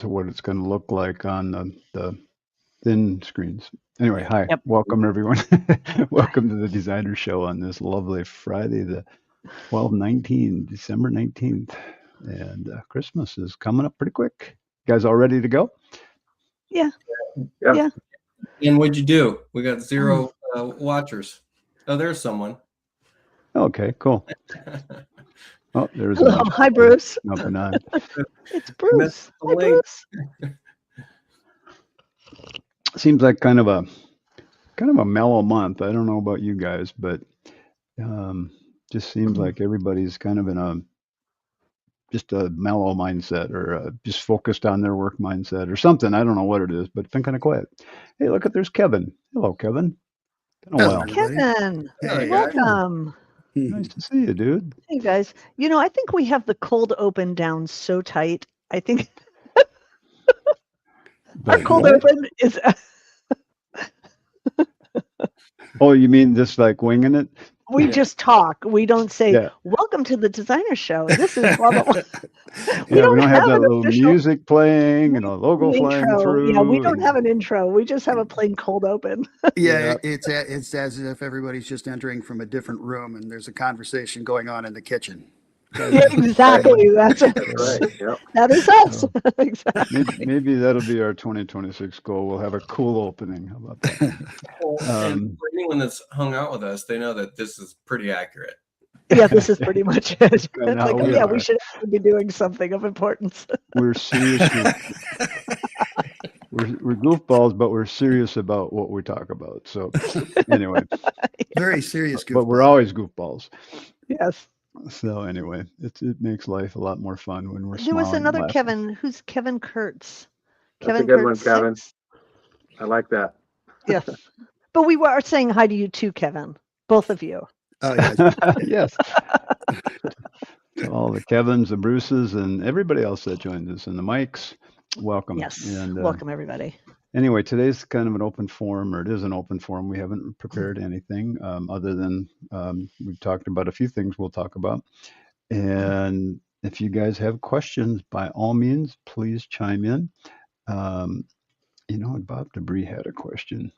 to what it's going to look like on the thin screens. Anyway, hi, Yep. welcome everyone. Welcome to the Designer Show on this lovely Friday, the 12/19, December 19th. And Christmas is coming up pretty quick. You guys all ready to go? Yeah. Yeah. Yeah. And what'd you do? We got 0 watchers. Oh, there's someone. Okay, cool. Oh, there's Hello. Hi, Bruce. Jumping on. It's Bruce. Hi, Bruce. Seems like kind of a mellow month. I don't know about you guys, but just seems like everybody's kind of in just a mellow mindset, or just focused on their work mindset or something. I don't know what it is, but it's been kind of quiet. Hey, look, there's Kevin. Hello, Kevin. Hello, Kevin. Hey, Welcome. Nice to see you, dude. Hey, guys. I think we have the cold open down so tight. I think our cold open is... Oh, you mean just like winging it? We just talk. We don't say, welcome to the Designer Show. This is blah, blah, blah. We don't have that little music playing and a logo flying through. Yeah, we don't have an intro. We just have a plain cold open. Yeah, it's as if everybody's just entering from a different room and there's a conversation going on in the kitchen. Yeah, exactly. That's it. Right. Yep. That is us. Exactly. Maybe that'll be our 2026 goal. We'll have a cool opening. How about that? And for anyone that's hung out with us, they know that this is pretty accurate. Yeah, this is pretty much it. It's like, we should be doing something of importance. We're seriously, we're goofballs, but we're serious about what we talk about. So anyway, very serious goofballs. But we're always goofballs. Yes. So anyway, it makes life a lot more fun when we're. There was another Kevin. Who's Kevin Kurtz? That's a good one, Kevin. I like that. Yes, but we were saying hi to you too, Kevin. Both of you. Oh yes, yes. To all the Kevins, the Bruces, and everybody else that joined us, and the Mikes. Welcome. Yes. And welcome everybody. Anyway, today's kind of an open forum, or it is an open forum. We haven't prepared anything other than we've talked about a few things we'll talk about. And if you guys have questions, by all means, please chime in. Bob Debris had a question.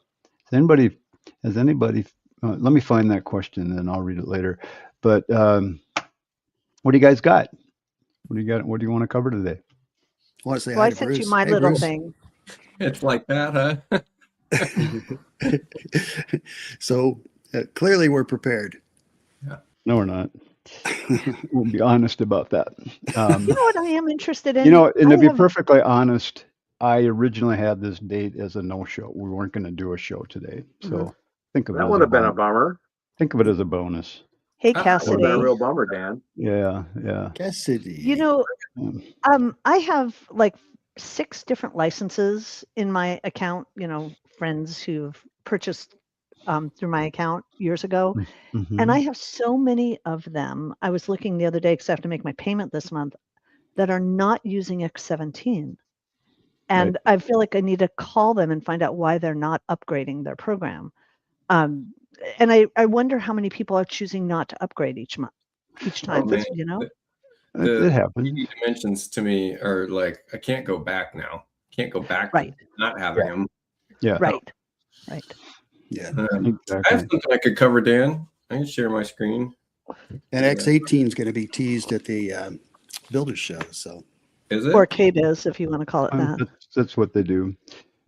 Has anybody, let me find that question and I'll read it later. But what do you guys got? What do you want to cover today? Want to say I sent you my little thing. It's like that, huh? So clearly we're prepared. Yeah. No, we're not. We'll be honest about that. You know what I am interested in? And to be perfectly honest, I originally had this date as a no-show. We weren't going to do a show today. So think of it. That would have been a bummer. Think of it as a bonus. Hey, Cassidy. That would have been a real bummer, Dan. Yeah. Cassidy. I have like 6 different licenses in my account, friends who've purchased through my account years ago. Mm-hmm. And I have so many of them. I was looking the other day because I have to make my payment this month that are not using X17. And I feel like I need to call them and find out why they're not upgrading their program. And I wonder how many people are choosing not to upgrade each time, It happens. The dimensions to me are like, I can't go back now. Can't go back to not having them. Yeah. Right. Yeah. Exactly. I have something I could cover, Dan. I can share my screen. And X18 is going to be teased at the Builders Show. So is it? Or KBIZ, if you want to call it that. That's what they do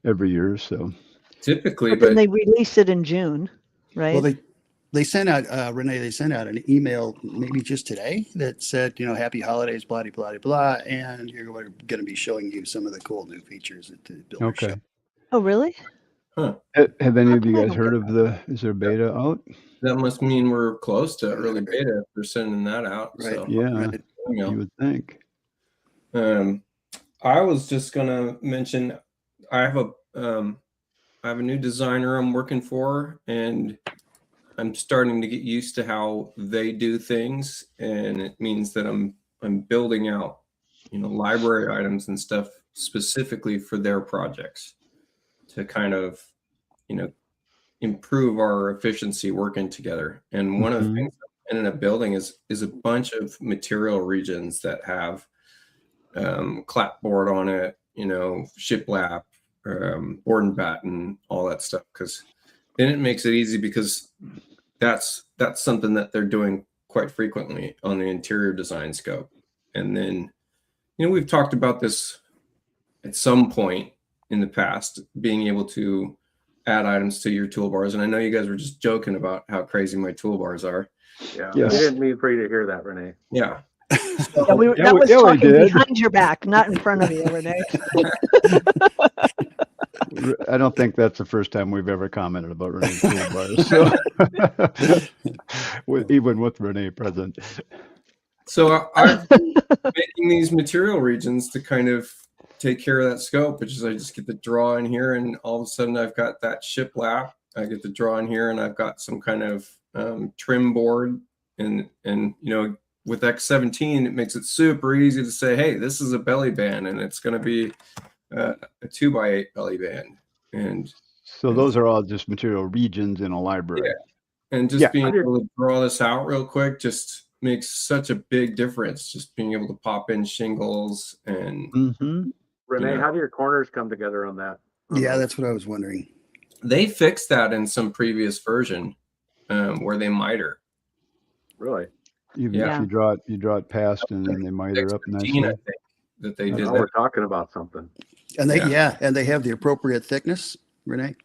every year. So typically, but then they release it in June, right? Well, they sent out Rene. They sent out an email maybe just today that said, happy holidays, blah blah blah, and you're going to be showing you some of the cool new features at the Builders Show. Oh, really? Huh. Have any of you guys heard of is there beta out? That must mean we're close to early beta if they're sending that out. Right. So. Yeah, right. You would think. I was just gonna mention I have a new designer I'm working for, and I'm starting to get used to how they do things, and it means that I'm building out, library items and stuff specifically for their projects to kind of, improve our efficiency working together. And one of the things I ended up building is a bunch of material regions that have clapboard on it you know, shiplap, board and batten, all that stuff. Because then it makes it easy, because that's something that they're doing quite frequently on the interior design scope. And then, you know, we've talked about this at some point in the past, being able to add items to your toolbars. And I know you guys were just joking about how crazy my toolbars are. Yeah, Yes. we didn't mean for you to hear that, Renee. Yeah. Yeah, Yeah, that was we talking did. behind your back, not in front of you, Renee. I don't think that's the first time we've ever commented about Renee's toolbars. So, even with Renee present. So I've been making these material regions to kind of take care of that scope, which is I just get the draw in here, and all of a sudden I've got that shiplap. I get the draw in here, and I've got some kind of trim board, and you know, with X17, it makes it super easy to say, hey, this is a belly band, and it's going to be a 2x8 belly band. And so those are all just material regions in a library. Yeah. And just being able to draw this out real quick just makes such a big difference. Just being able to pop in shingles and Renee, Yeah. how do your corners come together on that? Yeah, that's what I was wondering. they fixed that in some previous version where they miter. Really? Even Yeah. if you draw it past, and then they miter up X15, nicely. I think, that they did Now that. we're talking about something. And they, Yeah. and they have the appropriate thickness, Renee, at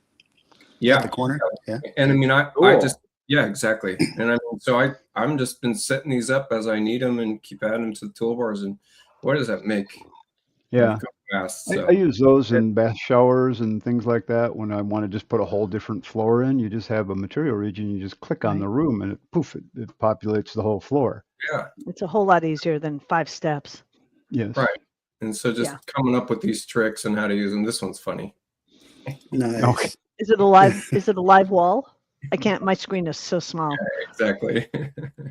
Yeah. the corner. Yeah. And I mean, I Cool. just, yeah, exactly. And I mean, so I'm just been setting these up as I need them and keep adding them to the toolbars. And what does that make? Yeah. Go fast, so. I use those in bath showers and things like that. When I want to just put a whole different floor in, you just have a material region. You just click on the room, and it populates the whole floor. Yeah. It's a whole lot easier than 5 steps. Yes. Right. And so just coming up with these tricks and how to use them. This one's funny. Nice. Okay. Is it a live wall? I can't, my screen is so small. Exactly.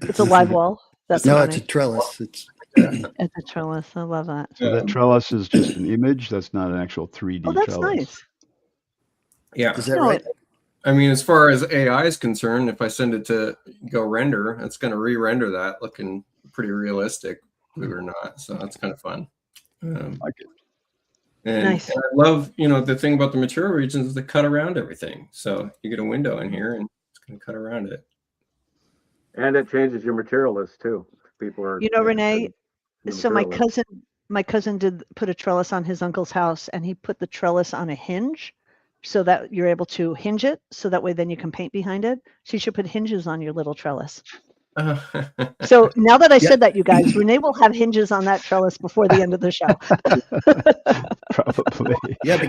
It's a live wall. That's No, funny. it's a trellis. It's It's a trellis. I love that. So that trellis is just an image. That's not an actual 3D Oh, that's trellis. nice. Yeah. is that No, right? I mean, as far as AI is concerned, if I send it to go render, it's going to re-render that looking pretty realistic, believe it or not. So that's kind of fun. Like it. And, Nice. and I love, you know, the thing about the material regions is they cut around everything. So you get a window in here and it's going to cut around it. And it changes your material list too. People are, You know, Renee, the so my material list. cousin did put a trellis on his uncle's house, and he put the trellis on a hinge so that you're able to hinge it, so that way then you can paint behind it. So you should put hinges on your little trellis. So now that I said that, you guys, Renee will have hinges on that trellis before the end of the show. Probably. Yeah,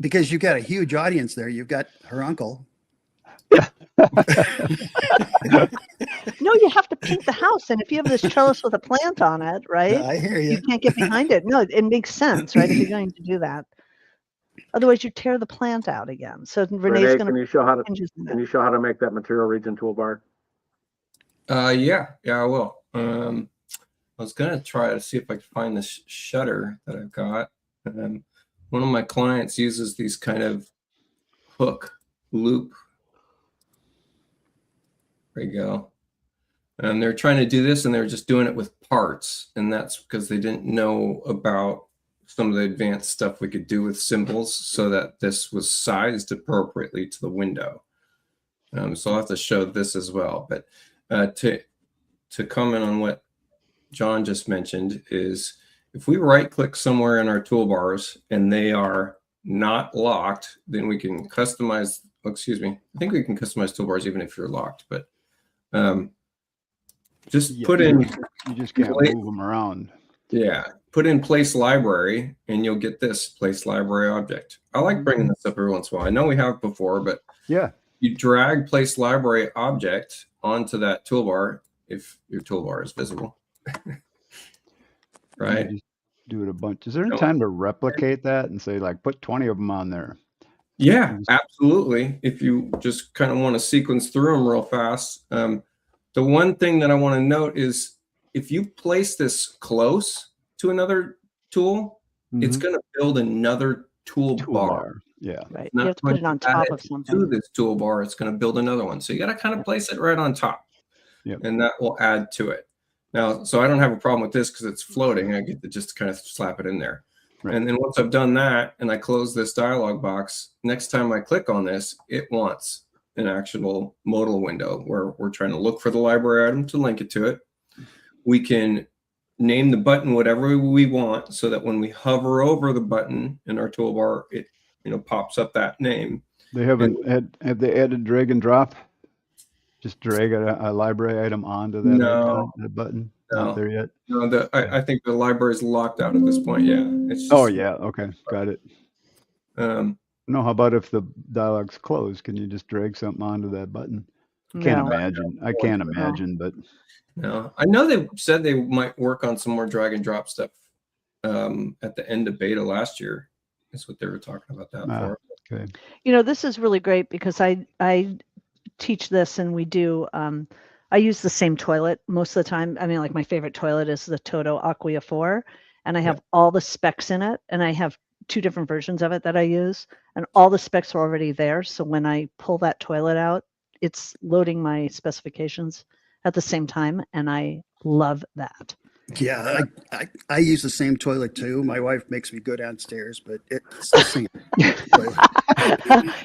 because you've got a huge audience there. You've got her uncle. No, you have to paint the house, and if you have this trellis with a plant on it, right? I hear you. You can't get behind it. No, it makes sense, right? If you're going to do that, otherwise you tear the plant out again. So Renee's Renee, going can to you show how to hinges in how to make that material region toolbar? Yeah, I will. I was gonna try to see if I could find this shutter that I've got. One of my clients uses these kind of hook loop. There you go. And they're trying to do this, and they're just doing it with parts, and that's because they didn't know about some of the advanced stuff we could do with symbols, so that this was sized appropriately to the window. So I'll have to show this as well, but. To comment on what John just mentioned is if we right click somewhere in our toolbars and they are not locked, then we can customize, excuse me, I think we can customize toolbars even if you're locked, but just put in. You just can't move them around. Yeah, put in place library and you'll get this place library object. I like bringing this up every once in a while. I know we have before, but Yeah. you drag place library object onto that toolbar if your toolbar is visible. Right? You just do it a bunch. Is there any time to replicate that and say, like, put 20 of them on there? Yeah, absolutely. If you just kind of want to sequence through them real fast. The one thing that I want to note is if you place this close to another tool, it's going to build another toolbar. Yeah. Right. You have to put it on top of something. To this toolbar, it's going to build another one. So you got to kind of place it right on top. Yep. And that will add to it. Now, so I don't have a problem with this because it's floating. I get to just kind of slap it in there. Right. And then once I've done that and I close this dialog box, next time I click on this, it wants an actual modal window where we're trying to look for the library item to link it to it. We can name the button whatever we want so that when we hover over the button in our toolbar, it pops up that name. They haven't have they added drag and drop? Just drag a library item onto that icon, that button? No. Not there yet? No, I think the library is locked out at this point. Yeah. It's just, Oh yeah, okay, got it. Um, No, how about if the dialog's closed? Can you just drag something onto that button? Can't No. imagine. I can't imagine, but no, I know they said they might work on some more drag and drop stuff at the end of beta last year. That's what they were talking about that for. okay. This is really great because I teach this and we do, I use the same toilet most of the time. I mean, like my favorite toilet is the Toto Aqua 4, and I have all the specs in it, and I have 2 different versions of it that I use, and all the specs are already there. So when I pull that toilet out, it's loading my specifications at the same time, and I love that. Yeah, I use the same toilet too. My wife makes me go downstairs, but it's the same toilet.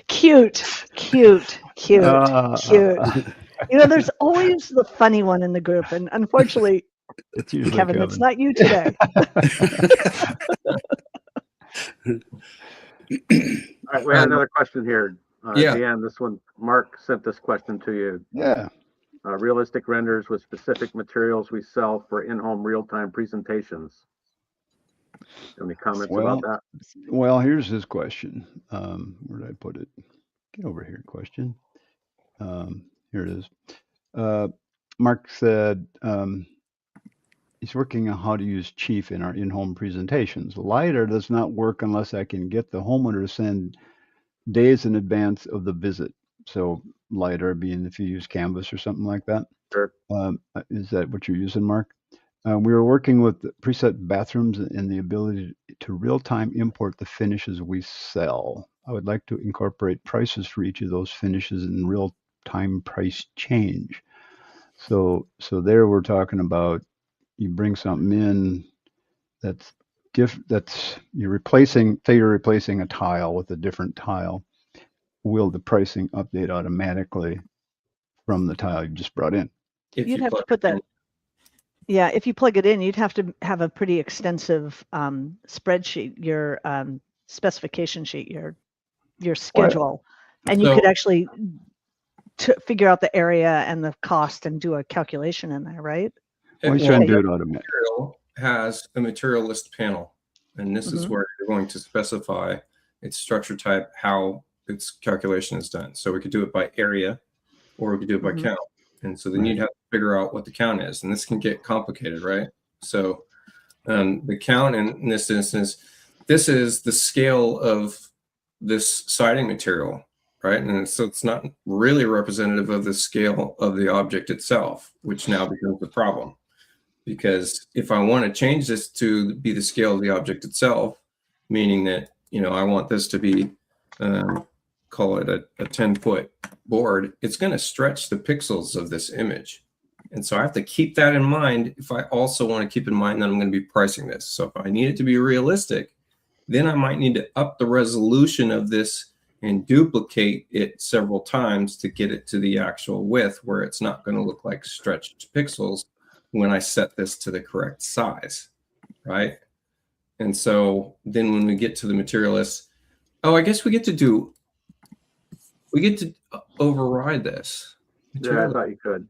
Cute. There's always the funny one in the group, and unfortunately, It's usually Kevin, it's not you today. All right, we have another question here. Yeah. Deanne, this one, Mark sent this question to you. Yeah. Realistic renders with specific materials we sell for in-home real-time presentations. Any comments about that? Well, here's his question. Where did I put it? Get over here, question. Here it is. Mark said he's working on how to use Chief in our in-home presentations. LiDAR does not work unless I can get the homeowner to send days in advance of the visit. So LiDAR being if you use Canvas or something like that. Sure. Is that what you're using, Mark? We were working with preset bathrooms and the ability to real-time import the finishes we sell. I would like to incorporate prices for each of those finishes in real-time price change. So there we're talking about you bring something in that's you're replacing, say you're replacing a tile with a different tile. Will the pricing update automatically from the tile you just brought in? You'd have to put that. Yeah, if you plug it in, you'd have to have a pretty extensive spreadsheet, your specification sheet, your schedule, and you could actually figure out the area and the cost and do a calculation in there, right? Well, he's trying to do it automatically. Material has a material list panel, and this is where you're going to specify its structure type, how its calculation is done. So we could do it by area, or we could do it by count. And so then you'd have to figure out what the count is, and this can get complicated, right? So the count in this instance, this is the scale of this siding material, right? And so it's not really representative of the scale of the object itself, which now becomes the problem. Because if I want to change this to be the scale of the object itself, meaning that, I want this to be, call it a 10-foot board, it's going to stretch the pixels of this image. And so I have to keep that in mind if I also want to keep in mind that I'm going to be pricing this. So if I need it to be realistic, then I might need to up the resolution of this and duplicate it several times to get it to the actual width where it's not going to look like stretched pixels when I set this to the correct size, right? And so then when we get to the material list, I guess we get to override this. Yeah, I thought you could.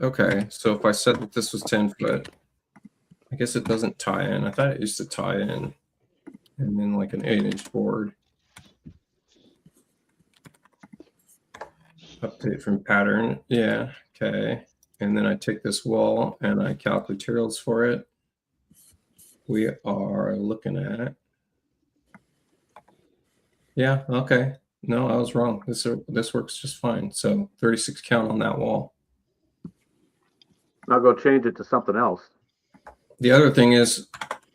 Okay, so if I said that this was 10 foot, I guess it doesn't tie in. I thought it used to tie in, and then like an 8-inch board. Update from pattern. Yeah, okay. And then I take this wall and I calc materials for it. We are looking at, yeah, okay. No, I was wrong. This works just fine. So 36 count on that wall. I'll go change it to something else. The other thing is,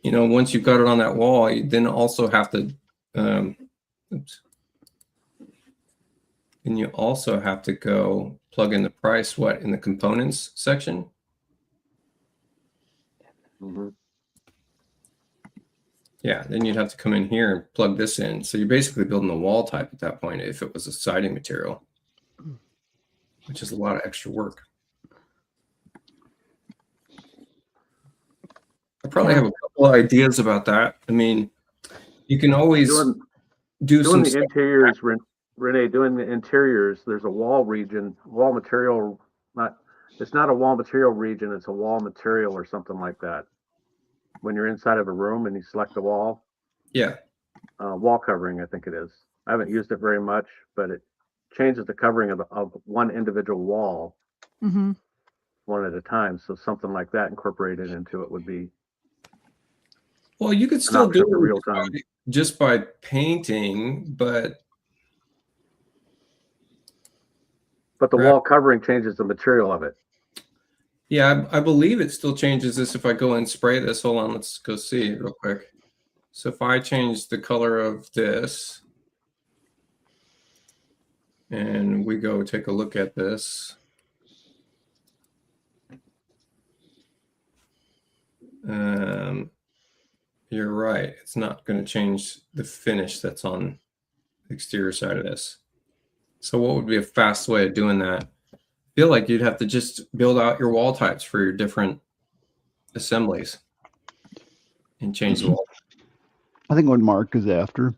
once you've got it on that wall, you then also have to, and you also have to go plug in the price, in the components section. Yeah, then you'd have to come in here and plug this in. So you're basically building a wall type at that point if it was a siding material, which is a lot of extra work. I probably have a couple of ideas about that. I mean, you can always do doing some the interiors, Renee, doing the interiors, there's a wall region, wall material, it's not a wall material region, it's a wall material or something like that. When you're inside of a room and you select the wall. Yeah. Wall covering, I think it is. I haven't used it very much, but it changes the covering of one individual wall one at a time. So something like that incorporated into it would be. Well, you could still do it real time just by painting, but the wall covering changes the material of it. Yeah, I believe it still changes this if I go and spray this. Hold on, let's go see real quick. So if I change the color of this and we go take a look at this. You're right. It's not going to change the finish that's on the exterior side of this. So what would be a fast way of doing that? I feel like you'd have to just build out your wall types for your different assemblies and change the wall. I think what Mark is after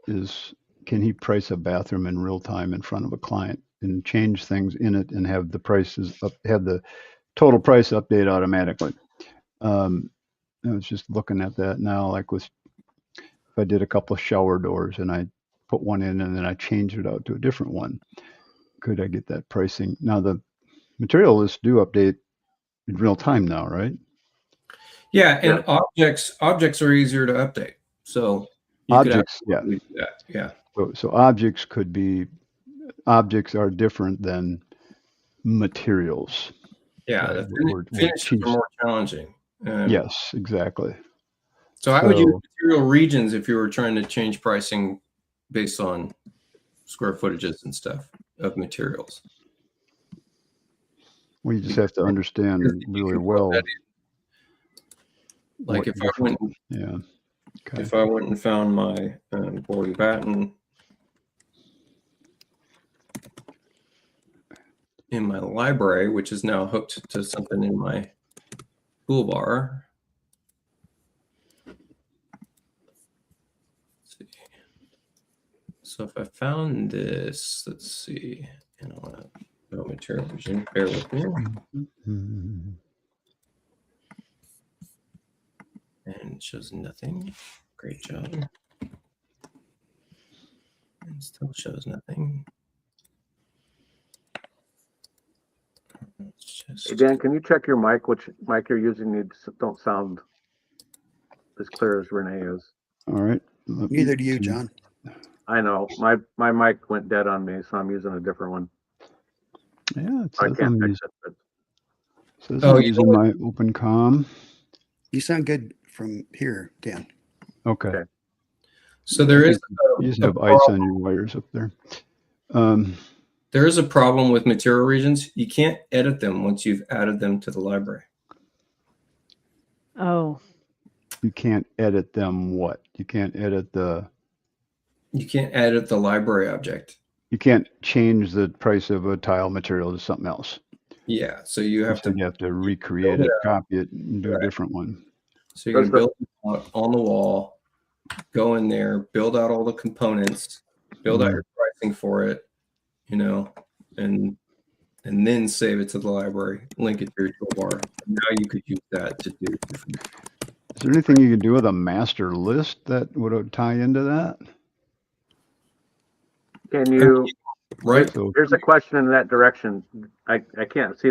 is, can he price a bathroom in real time in front of a client and change things in it and have the prices up, have the total price update automatically? I was just looking at that now, like if I did a couple of shower doors and I put one in and then I changed it out to a different one, could I get that pricing? Now the material lists do update in real time now, right? Yeah, and objects are easier to update. So you objects, could do that. Yeah. So objects are different than materials. Yeah, the finishes are more challenging. Yes, exactly. So I would use material regions if you were trying to change pricing based on square footages and stuff of materials. Well, you just have to understand really well. Like if I went, if I went and found my board and batten in my library, which is now hooked to something in my toolbar. Let's see. So if I found this, let's see, and I want to go material region, bear with me. And it shows nothing. Great job. And still shows nothing. Hey Dan, can you check your mic? Which mic you're using? You don't sound as clear as Renee is. All right. Neither do you, John. I know. My mic went dead on me, so I'm using a different one. Yeah, it I says can't fix it. it. I'm using my open comm. You sound good from here, Dan. Okay. So there is you just have ice on your wires up there. There is a problem with material regions. You can't edit them once you've added them to the library. Oh. You can't edit them what? You can't edit the... You can't edit the library object. You can't change the price of a tile material to something else. Yeah, so you have to recreate it, copy it, and do a different one. So you're going to build it on the wall, go in there, build out all the components, build out your pricing for it, you know, and then save it to the library, link it to your toolbar. Now you could use that to do different. Is there anything you could do with a master list that would tie into that? Can you? Right. Here's a question in that direction. I can't see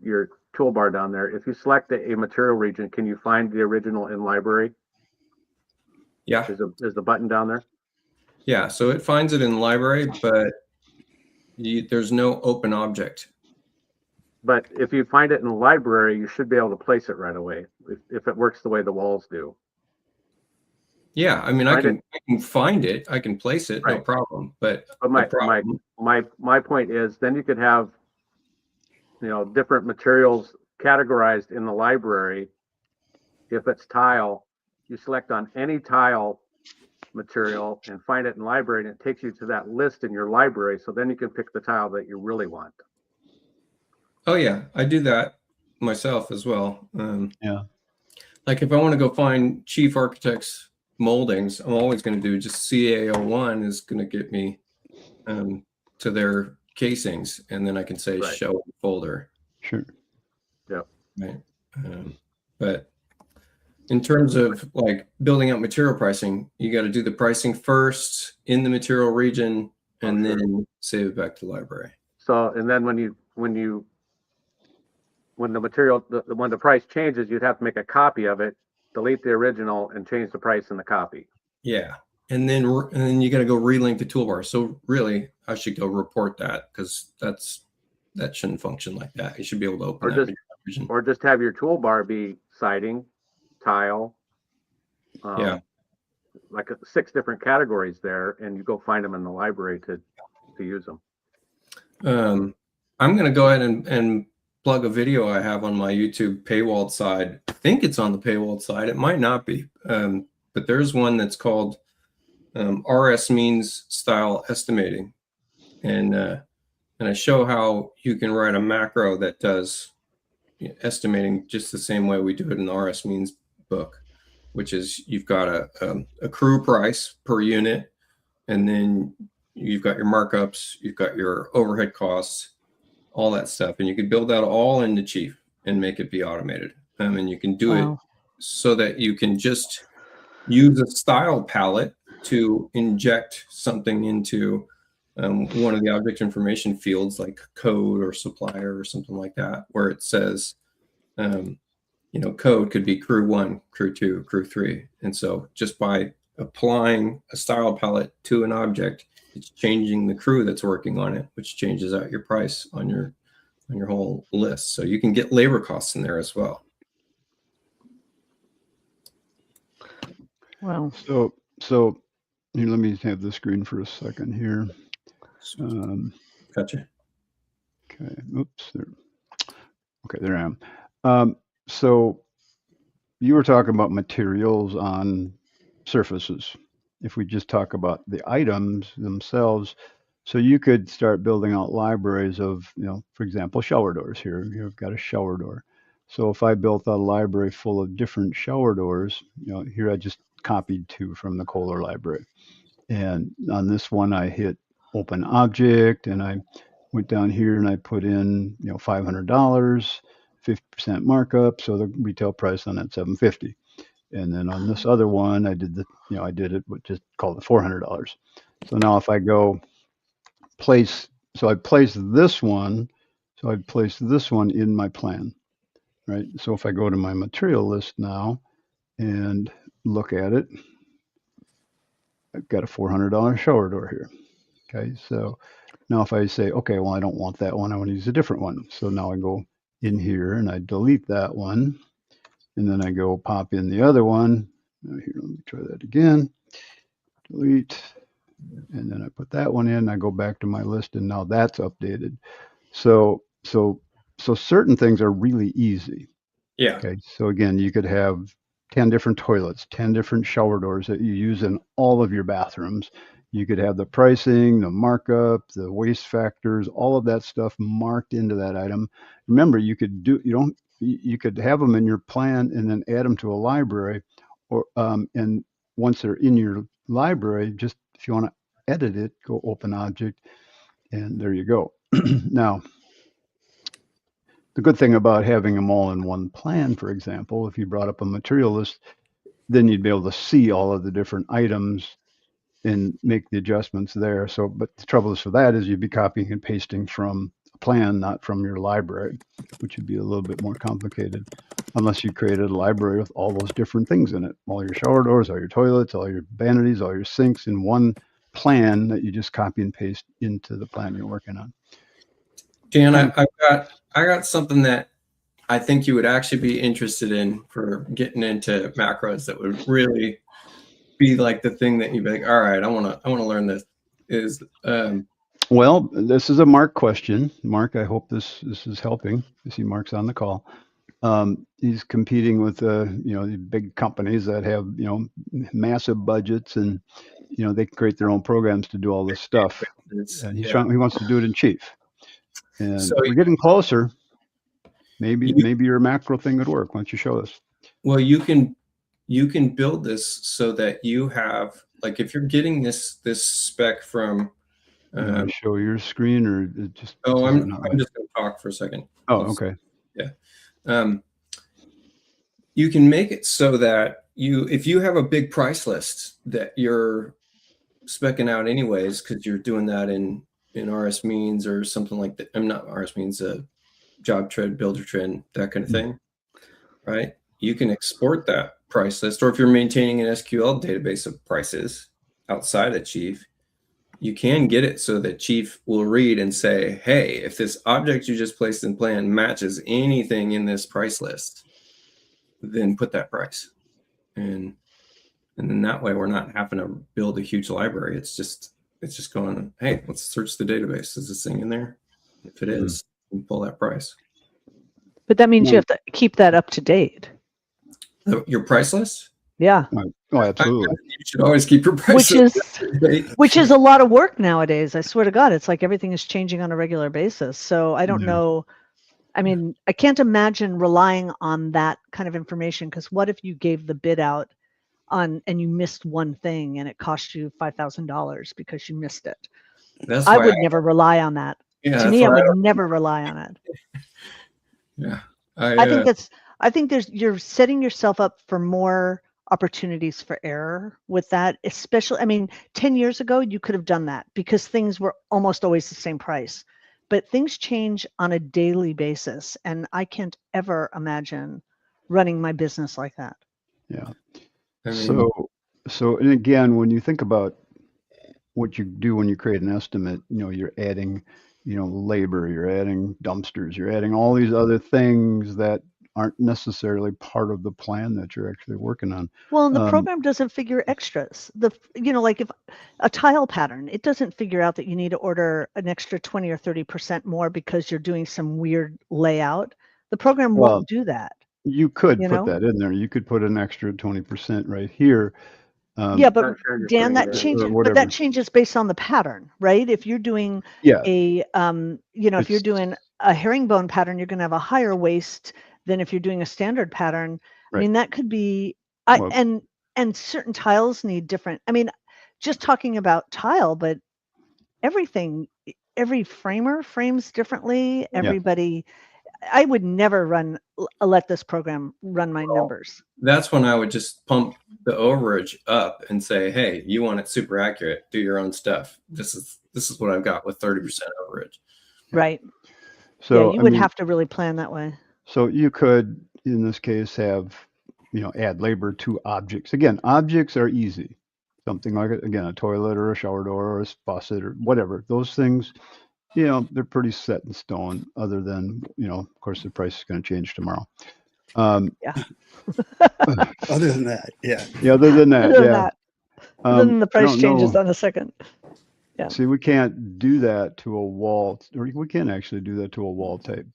your toolbar down there. If you select a material region, can you find the original in library? Yeah. Is the button down there? Yeah. So it finds it in library, but there's no open object. But if you find it in the library, you should be able to place it right away if it works the way the walls do. Yeah, I mean, I can find it, I can place it, no problem. But my point is, then you could have, you know, different materials categorized in the library. If it's tile, you select on any tile material and find it in library, and it takes you to that list in your library. So then you can pick the tile that you really want. Oh yeah, I do that myself as well. Yeah. Like if I want to go find Chief Architect's moldings, I'm always going to do just CA01 is going to get me to their casings, and then I can say Right. show folder. Sure. Yep. Right. But in terms of like building out material pricing, you got to do the pricing first in the material region, and then save it back to the library. So, and then when the material, when the price changes, you'd have to make a copy of it, delete the original, and change the price in the copy. Yeah. And then you got to go relink the toolbar. So really, I should go report that, because that shouldn't function like that. You should be able to open that region. Or just have your toolbar be siding, tile, Yeah, like 6 different categories there, and you go find them in the library to use them. I'm going to go ahead and plug a video I have on my YouTube paywalled side. I think it's on the paywalled side. It might not be, but there's one that's called RS means style estimating, and I show how you can write a macro that does estimating just the same way we do it in the RS means book, which is you've got a crew price per unit, and then you've got your markups, you've got your overhead costs, all that stuff, and you can build that all into Chief and make it be automated. And you can do it so that you can just use a style palette to inject something into one of the object information fields, like code or supplier or something like that, where it says, code could be crew 1, crew 2, crew 3. And so just by applying a style palette to an object, it's changing the crew that's working on it, which changes out your price on your whole list. So you can get labor costs in there as well. Wow. So here, let me have the screen for a second here. Gotcha. Okay. Oops. There. Okay, there I am. So you were talking about materials on surfaces. If we just talk about the items themselves, so you could start building out libraries of, for example, shower doors. Here, you've got a shower door. So if I built a library full of different shower doors, here I just copied 2 from the Kohler library. And on this one, I hit open object, and I went down here and I put in, $500, 50% markup. So the retail price on that $750. And then on this other one, I did it, just called it $400. So now if I go place, so I place this one, in my plan, right? So if I go to my material list now and look at it, I've got a $400 shower door here. Okay, so now if I say, okay, well, I don't want that one, I want to use a different one. So now I go in here and I delete that one, and then I go pop in the other one. Here, let me try that again. Delete, and then I put that one in. I go back to my list, and now that's updated. So certain things are really easy. Yeah. Okay, so again, you could have 10 different toilets, 10 different shower doors that you use in all of your bathrooms. You could have the pricing, the markup, the waste factors, all of that stuff marked into that item. Remember, you could have them in your plan and then add them to a library, or and once they're in your library, just if you want to edit it, go open object, and there you go. Now, the good thing about having them all in one plan, for example, if you brought up a material list, then you'd be able to see all of the different items and make the adjustments there. So, but the trouble is for that is you'd be copying and pasting from a plan, not from your library, which would be a little bit more complicated, unless you created a library with all those different things in it, all your shower doors, all your toilets, all your vanities, all your sinks in one plan that you just copy and paste into the plan you're working on. Dan, I got something that I think you would actually be interested in for getting into macros that would really be like the thing that you'd be like, all right, I want to learn this. Well, this is a Mark question. Mark, I hope this is helping. I see Mark's on the call. He's competing with the big companies that have massive budgets, and they create their own programs to do all this stuff. And he wants to do it in chief. And So we're getting closer. Maybe your macro thing would work. Why don't you show us? Well, you can build this so that you have, like, if you're getting this spec from. You want to show your screen, or it just? Oh, I'm just going to talk for a second. Oh, okay. Yeah. You can make it so that if you have a big price list that you're speccing out anyways, because you're doing that in RS Means or something like that. I'm not RS Means, Job Trend, Builder Trend, that kind of thing, right? You can export that price list, or if you're maintaining an SQL database of prices outside of Chief, you can get it so that Chief will read and say, hey, if this object you just placed in plan matches anything in this price list, then put that price. And then that way we're not having to build a huge library. It's just going, hey, let's search the database. Is this thing in there? If it is, you pull that price. But that means you have to keep that up to date. Your price list? Yeah. Oh, absolutely. You should always keep your price list. Which is a lot of work nowadays. I swear to God, it's like everything is changing on a regular basis. So I don't know. I mean, I can't imagine relying on that kind of information, because what if you gave the bid out and you missed one thing and it cost you $5,000 because you missed it? I would never rely on that. Yeah, to me, I would never rely on it. Yeah. I think you're setting yourself up for more opportunities for error with that, especially, I mean, 10 years ago, you could have done that because things were almost always the same price, but things change on a daily basis. And I can't ever imagine running my business like that. Yeah. So, and again, when you think about what you do when you create an estimate, you're adding, labor, you're adding dumpsters, you're adding all these other things that aren't necessarily part of the plan that you're actually working on. Well, and the program doesn't figure extras. Like if a tile pattern, it doesn't figure out that you need to order an extra 20 or 30% more because you're doing some weird layout. The program won't do that. You could put that in there. You could put an extra 20% right here. Yeah, but Dan, that changes. But that changes based on the pattern, right? If you're doing if you're doing a herringbone pattern, you're going to have a higher waist than if you're doing a standard pattern. Right. I mean, that could be. And certain tiles need different. I mean, just talking about tile, but every framer frames differently. Everybody. I would never let this program run my numbers. That's when I would just pump the overage up and say, hey, you want it super accurate, do your own stuff. This is what I've got with 30% overage. Right. So you would have to really plan that way. So you could, in this case, have, add labor to objects. Again, objects are easy. Something like, again, a toilet or a shower door or a faucet or whatever. Those things, they're pretty set in stone, other than, of course, the price is going to change tomorrow. Yeah. Other than that, yeah. Yeah, other than that, Other than the price changes on a second. Yeah. See, we can't do that to a wall, or we can actually do that to a wall type.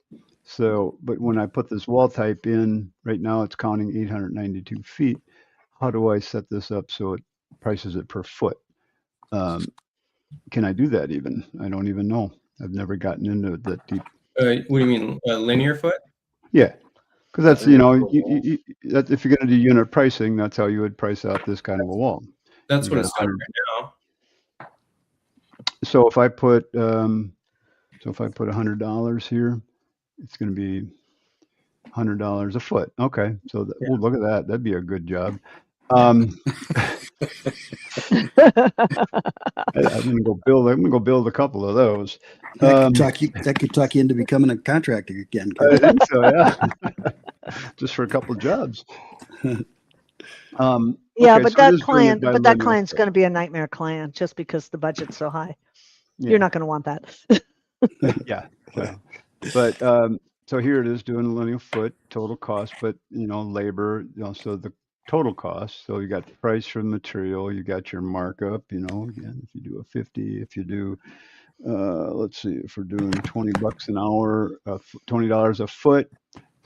So, but when I put this wall type in, right now it's counting 892 feet. How do I set this up so it prices it per foot? Can I do that even? I don't even know. I've never gotten into it that deep. What do you mean, linear foot? Yeah, because that's, that if you're going to do unit pricing, that's how you would price out this kind of a wall. That's what it's done right now. So if I put $100 here, it's going to be $100 a foot. Okay, so look at that. That'd be a good job. I'm gonna go build a couple of those. That could talk you into becoming a contractor again. I think so, yeah. Just for a couple of jobs. Yeah, okay, but that client's going to be a nightmare client just because the budget's so high. Yeah. You're not going to want that. Yeah. But so here it is doing a linear foot total cost, but labor, so the total cost. So you got the price for the material, you got your markup, again, if you do a 50, if you do, let's see, if we're doing $20 an hour, $20 a foot.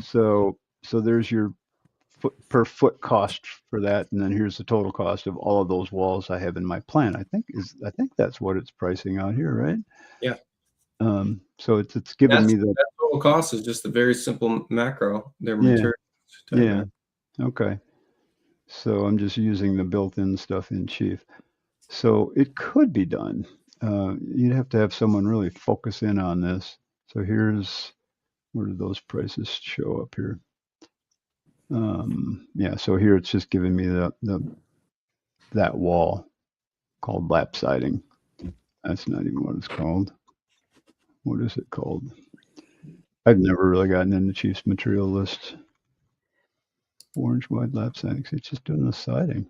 So so there's your per foot cost for that, and then here's the total cost of all of those walls I have in my plan. I think that's what it's pricing out here, right? Yeah. So it's giving me That total cost is just a very simple macro. Their Yeah. materials. Yeah. Okay. So I'm just using the built-in stuff in Chief. So it could be done. You'd have to have someone really focus in on this. So where do those prices show up here? Yeah, so here it's just giving me that wall called lap siding. That's not even what it's called. What is it called? I've never really gotten into Chief's material list. Orange wide lap siding. It's just doing the siding.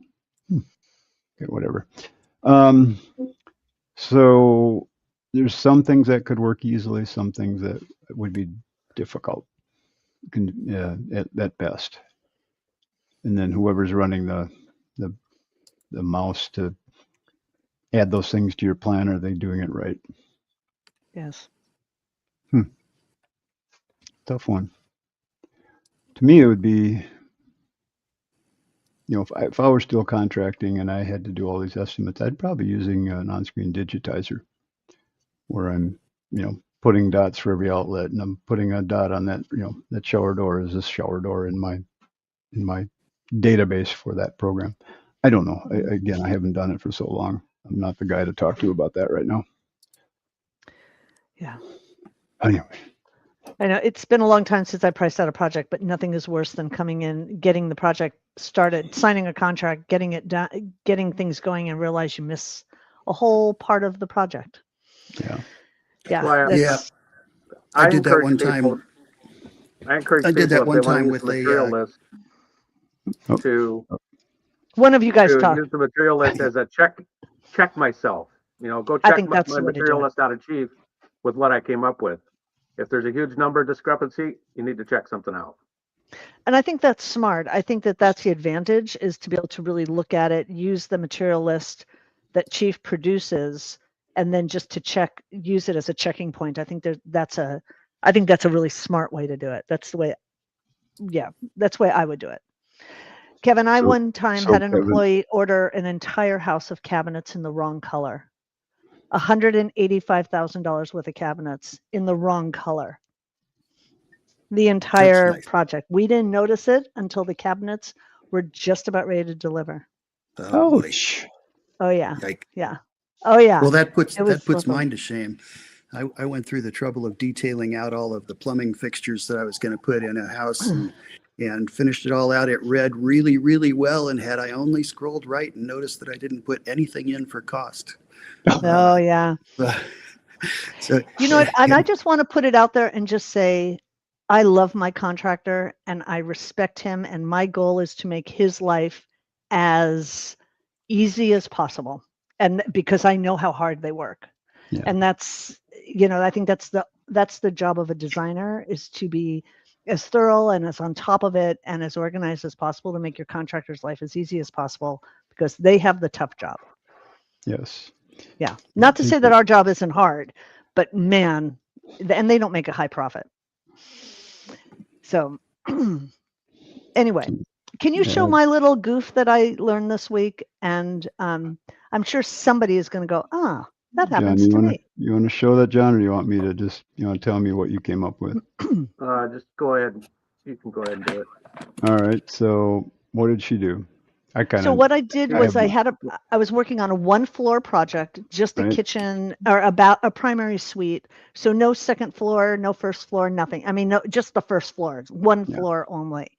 Okay, whatever. So there's some things that could work easily, some things that would be difficult at best. And then whoever's running the mouse to add those things to your plan, are they doing it right? Yes. Tough one. To me, it would be, if I were still contracting and I had to do all these estimates, I'd probably be using an on-screen digitizer where I'm, putting dots for every outlet, and I'm putting a dot on that, that shower door is this shower door in my database for that program. I don't know. I haven't done it for so long. I'm not the guy to talk to about that right now. Yeah. Anyway. I know it's been a long time since I priced out a project, but nothing is worse than coming in, getting the project started, signing a contract, getting it done, getting things going, and realize you miss a whole part of the project. Yeah. Yeah. Well, Yeah. I did that one time. I encourage I did people that if one they want time to use with the material a list to one of you guys talk. use the material list as a check myself. Go I check think that's my the way to do material it. list out of Chief with what I came up with. If there's a huge number discrepancy, you need to check something out. And I think that's smart. I think that's the advantage, is to be able to really look at it, use the material list that Chief produces, and then just to use it as a checking point. I think that's a really smart way to do it. That's the way I would do it. Kevin, I one time had an employee order an entire house of cabinets in the wrong color. $185,000 worth of cabinets in the wrong color. The entire project. We didn't notice it until the cabinets were just about ready to deliver. Ouch. Oh yeah. Yike. Yeah. Oh yeah. Well, that puts local. mine to shame. I went through the trouble of detailing out all of the plumbing fixtures that I was going to put in a house and finished it all out. It read really, really well. And had I only scrolled right and noticed that I didn't put anything in for cost. Oh yeah. So you know what? And I just want to put it out there and just say, I love my contractor and I respect him. And my goal is to make his life as easy as possible. And because I know how hard they work. Yeah. And that's, I think that's the job of a designer, is to be as thorough and as on top of it and as organized as possible to make your contractor's life as easy as possible, because they have the tough job. Yes. Yeah. Not to say that our job isn't hard, but man, and they don't make a high profit. So anyway, can you show my little goof that I learned this week? And I'm sure somebody is going to go, that happens to me. You want to show that, John, or do you want me to just, tell me what you came up with? Just go ahead. You can go ahead and do it. All right. So what did she do? So what I did was I was working on a 1-floor project, just a kitchen, or about a primary suite. So no second floor, no first floor, nothing. I mean, no, just the first floor, one floor only.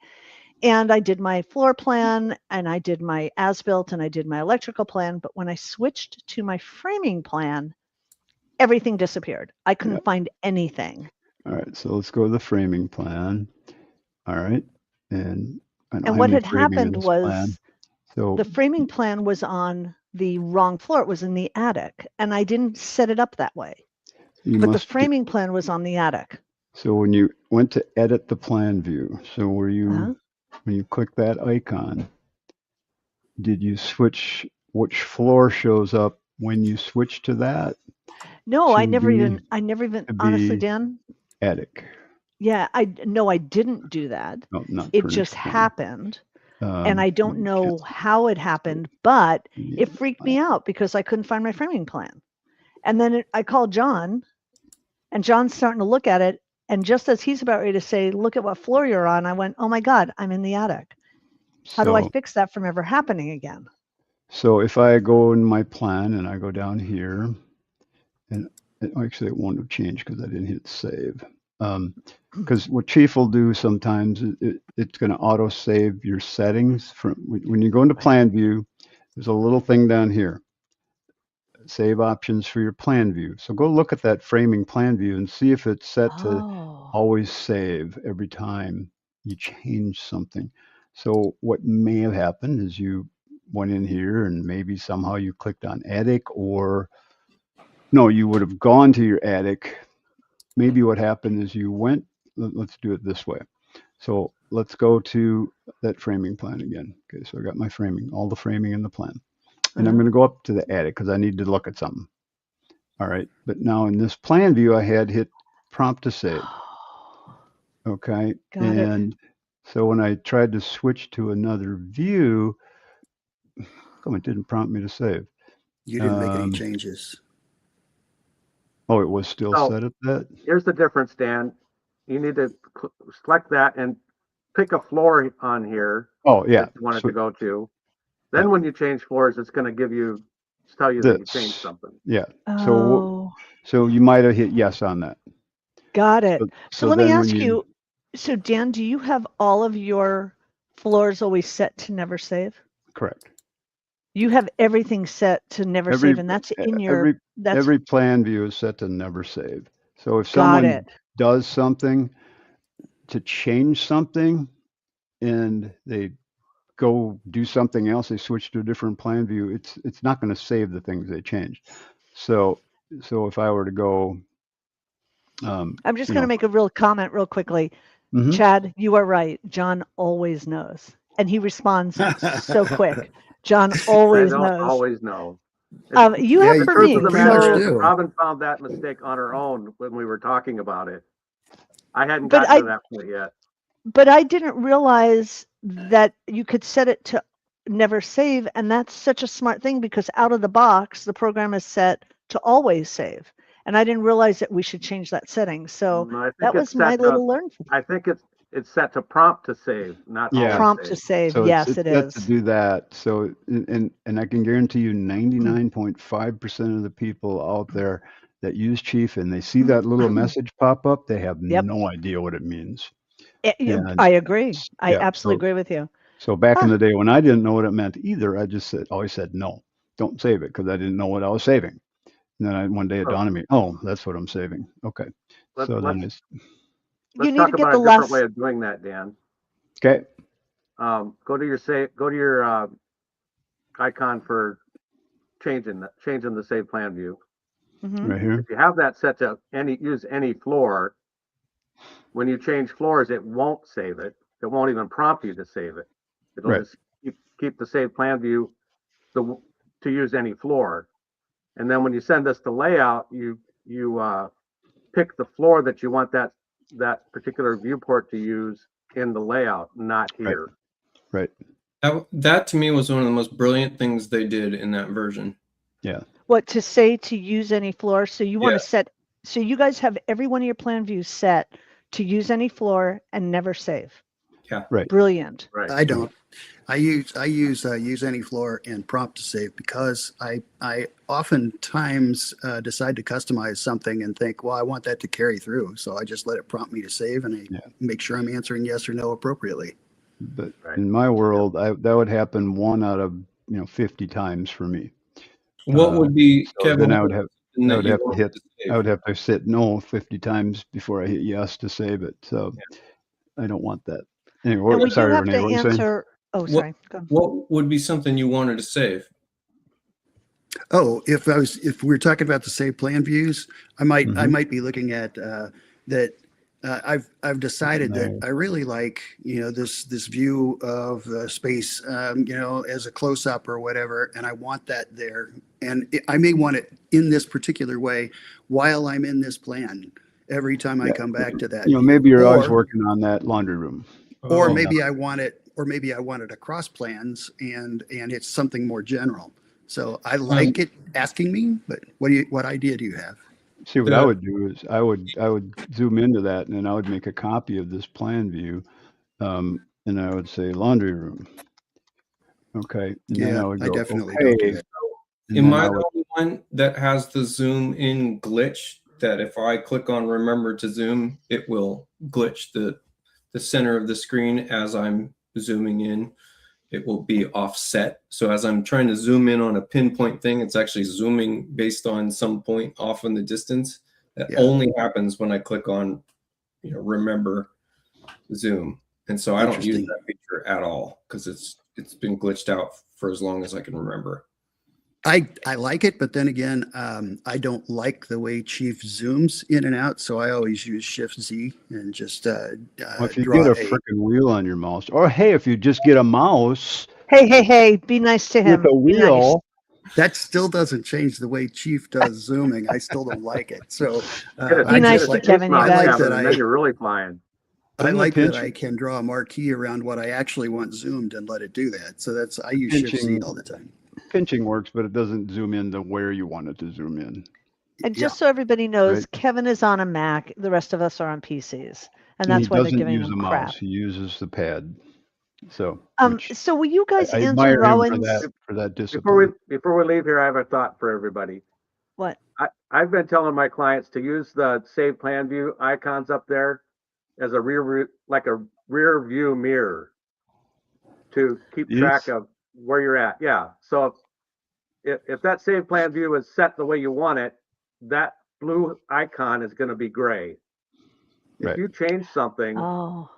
And I did my floor plan, and I did my as-built, and I did my electrical plan. But when I switched to my framing plan, everything disappeared. I couldn't find anything. All right. So let's go to the framing plan. All right. And what had happened was the framing plan was on the wrong floor. It was in the attic, and I didn't set it up that way. But the framing plan was on the attic. So when you went to edit the plan view, so were you... When you click that icon, did you switch which floor shows up when you switch to that? No, I never even honestly, Dan. Attic. Yeah, I didn't do that. No, not It furnished just plan. happened. And I don't Okay. know how it happened, but Yeah. it freaked me out because I couldn't find my framing plan. And then I called John, and John's starting to look at it. And just as he's about ready to say, look at what floor you're on, I went, oh my God, I'm in the attic. How do I So, fix that from ever happening again? so if I go in my plan and I go down here, and actually it won't have changed because I didn't hit save. Because what Chief will do sometimes, it's going to auto save your settings from when you go into plan view. There's a little thing down here, save options for your plan view. So go look at that framing plan view and see if it's set to Oh, always save every time you change something. So what may have happened is you went in here and maybe somehow you clicked on attic, or no, you would have gone to your attic. Maybe what happened is you went, let's do it this way. So let's go to that framing plan again. Okay, so I got my framing, all the framing in the plan. And I'm uh-huh. going to go up to the attic because I need to look at something. All right. But now in this plan view, I had hit prompt to save. Okay. Got it. And so when I tried to switch to another view, how come it didn't prompt me to save? You didn't make any Um, changes. oh, it was still So set at that? here's the difference, Dan. You need to select that and pick a floor on here Oh, yeah. that you want it So to go to. Yeah. Then when you change floors, it's going to tell you that you changed this, something. yeah. Oh, So you might have hit yes on that. got it. So, So let me then when ask you, so Dan, do you have all of your floors always set to never save? correct. You have everything set to never Every save, and that's in your, every that's every plan view is set to never save. So if got someone it. does something to change something and they go do something else, they switch to a different plan view, it's not going to save the things they changed. So if I were to go, I'm just you going to know, make a real comment real quickly. mhm, Chad, you are right. John always knows, and he responds so quick. John I always don't knows. always know. And You Yeah, have the for truth me. of the pretty matter much So, is, do. Robin found that mistake on her own when we were talking about it. I hadn't but gotten to that point yet. I didn't realize that you could set it to never save, and that's such a smart thing because out of the box, the program is set to always save. And I didn't realize that we should change that setting. So I that think it's was my set to. little learn. I think it's set to prompt to save, not yeah. always Prompt to save. save. So Yes, it's it set to is. do that. So and I can guarantee you 99.5% of the people out there that use Chief and they see that little message pop up, they have Yep. no idea what it means. I And agree. I yeah, absolutely agree with you. so back in Huh. the day when I didn't know what it meant either, I just always said no, don't save it because I didn't know what I was saving. And then one day it So dawned on me, oh, that's what I'm saving. Okay. let's So then let's it's You let's need to talk get about the a different less. way of doing that, Dan. okay. Go to your icon for changing the save plan view. Mhm. Right here. If you have that set to use any floor, when you change floors, it won't save it. It won't even prompt you to save it. It'll Right. just keep the save plan view to use any floor. And then when you send us the layout, you pick the floor that you want that particular viewport to use in the layout, not here. Right. That to me was one of the most brilliant things they did in that version. Yeah. What to say to use any floor? So you want to Yes. set. So you guys have every one of your plan views set to use any floor and never save. Yeah. Right. Brilliant. Right. I don't. I use use any floor and prompt to save because I oftentimes decide to customize something and think, well, I want that to carry through, so I just let it prompt me to save, and I Yeah. make sure I'm answering yes or no appropriately. But Right. in my world, that would happen 1 out of 50 times for me. What would be, So Kevin, then I what would have something I that would you have to wanted hit to I save? would have to hit no 50 times before I hit yes to save it. So I don't want that. Anyway, And we do sorry, have Renee, to what are you saying? answer. Oh, What sorry. Go on. what would be something you wanted to save? Oh, if we're talking about the save plan views, I Mhm. might be looking at that. I've decided that No. I really like this view of space as a close up or whatever, and I want that there, and I may want it in this particular way while I'm in this plan, every time I come back to that. Maybe you're always Or- working on that laundry room. Or Oh, maybe I want it, or maybe I wanted across plans and it's something more general. So I like it asking me, but what idea do you have? See, what I would do is I would zoom into that, and then I would make a copy of this plan view, and I would say laundry room. Okay, and then I would I go, definitely don't do okay. that. And Am then I I the would, only one that has the zoom in glitch that if I click on remember to zoom, it will glitch the center of the screen as I'm zooming in? It will be offset. So as I'm trying to zoom in on a pinpoint thing, it's actually zooming based on some point off in the distance. That only happens when I click on, remember zoom. And so I don't use that feature at all because it's been glitched out for as long as I can remember. I like it, but then again, I don't like the way Chief zooms in and out, so I always use Shift Z and just well, if you draw get a freaking wheel on your mouse, or hey, if you just get a mouse Hey, be nice to him. with a Be nice. wheel, That still doesn't change the way Chief does zooming. I still don't like it. So Be nice to Kevin, you I guys. like that and then you're really flying. I like that pinch- I can draw a marquee around what I actually want zoomed and let it do that. So I use Shift Z all the time. pinching works, but it doesn't zoom in to where you want it to zoom in. And just so everybody knows, Right. Kevin is on a Mac. The rest of us are on PCs, and And that's he why they're doesn't giving use a him crap. mouse; he uses the pad. So, So will you guys I answer admire him Rowan's? for that discipline. Before we leave here, I have a thought for everybody. What? I've been telling my clients to use the save plan view icons up there as a rear view mirror to keep track of where you're at. Yeah. So if that save plan view is set the way you want it, that blue icon is going to be gray. If you change something to